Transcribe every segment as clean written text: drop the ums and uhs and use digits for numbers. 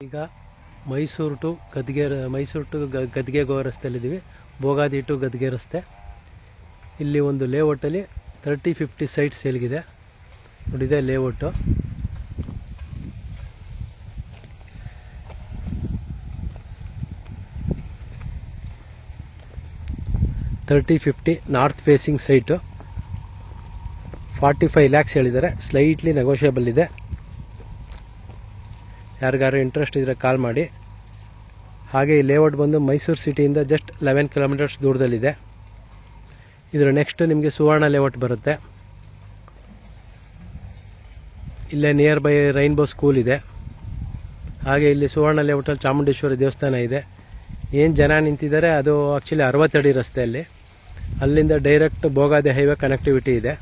ಈಗ ಮೈಸೂರು ಟು ಗದ್ಗೆ ಗೋ ರಸ್ತೆಯಲ್ಲಿದ್ದೀವಿ. ಭೋಗಾದಿ ಟು ಗದ್ಗೆ ರಸ್ತೆ. ಇಲ್ಲಿ ಒಂದು ಲೇಔಟಲ್ಲಿ 30-50 ಸೈಟ್ ಸೇಲ್ಗಿದೆ. ನೋಡಿದೆ layout. North facing site 45 lakhs ಹೇಳಿದ್ದಾರೆ. ಸ್ಲೈಟ್ಲಿ ನೆಗೋಷಿಯಬಲ್ ಇದೆ. ಯಾರಿಗಾರು ಇಂಟ್ರೆಸ್ಟ್ ಇದ್ದರೆ ಕಾಲ್ ಮಾಡಿ. ಹಾಗೆ ಈ ಲೇಔಟ್ ಬಂದು ಮೈಸೂರು ಸಿಟಿಯಿಂದ ಜಸ್ಟ್ 11 kilometers ದೂರದಲ್ಲಿದೆ. ಇದರ ನೆಕ್ಸ್ಟ್ ನಿಮಗೆ ಸುವರ್ಣ ಲೇಔಟ್ ಬರುತ್ತೆ. ಇಲ್ಲೇ ನಿಯರ್ ಬೈ ರೈನ್ಬೋ ಸ್ಕೂಲ್ ಇದೆ. ಹಾಗೆ ಇಲ್ಲಿ ಸುವರ್ಣ ಲೇಔಟಲ್ಲಿ ಚಾಮುಂಡೇಶ್ವರಿ ದೇವಸ್ಥಾನ ಇದೆ. ಏನು ಜನ ನಿಂತಿದ್ದಾರೆ ಅದು ಆ್ಯಕ್ಚುಲಿ 60 ಅಡಿ ರಸ್ತೆಯಲ್ಲಿ. ಅಲ್ಲಿಂದ ಡೈರೆಕ್ಟ್ ಭೋಗಾದಿ ಹೈವೇ ಕನೆಕ್ಟಿವಿಟಿ ಇದೆ.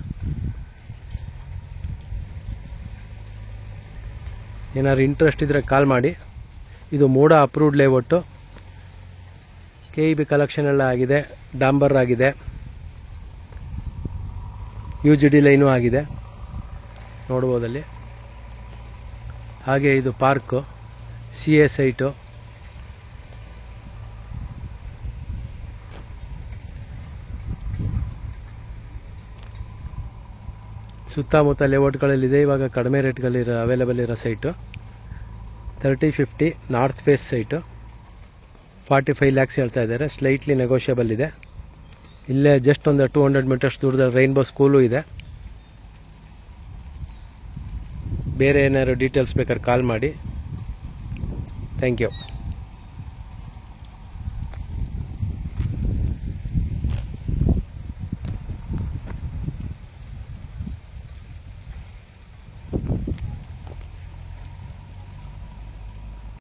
ಏನಾದ್ರು ಇಂಟ್ರೆಸ್ಟ್ ಇದ್ದರೆ ಕಾಲ್ ಮಾಡಿ. ಇದು ಮೂಡ ಅಪ್ರೂವ್ಡ್ ಲೇಔಟು. KEB ಕಲೆಕ್ಷನ್ ಎಲ್ಲ ಆಗಿದೆ. ಡಾಂಬರ್ ಆಗಿದೆ. UGD ಲೈನು ಆಗಿದೆ ನೋಡ್ಬೋದಲ್ಲಿ. ಹಾಗೆ ಇದು ಪಾರ್ಕು, CA ಸೈಟು. ಸುತ್ತಮುತ್ತ ಲೇಔಟ್ಗಳಲ್ಲಿದೆ. ಇವಾಗ ಕಡಿಮೆ ರೇಟ್ಗಳಲ್ಲಿ ಅವೈಲೇಬಲ್ ಇರೋ site 30-50 north face site 45 lakhs ಹೇಳ್ತಾ ಇದ್ದಾರೆ. ಸ್ಲೈಟ್ಲಿ ನೆಗೋಷಿಯಬಲ್ ಇದೆ. ಇಲ್ಲೇ ಜಸ್ಟ್ ಒಂದು 200 meters ದೂರದಲ್ಲಿ ರೈನ್ಬೋ ಸ್ಕೂಲು ಇದೆ. ಬೇರೆ ಏನಾದ್ರು ಡೀಟೇಲ್ಸ್ ಬೇಕಾದ್ರೆ ಕಾಲ್ ಮಾಡಿ. Thank you.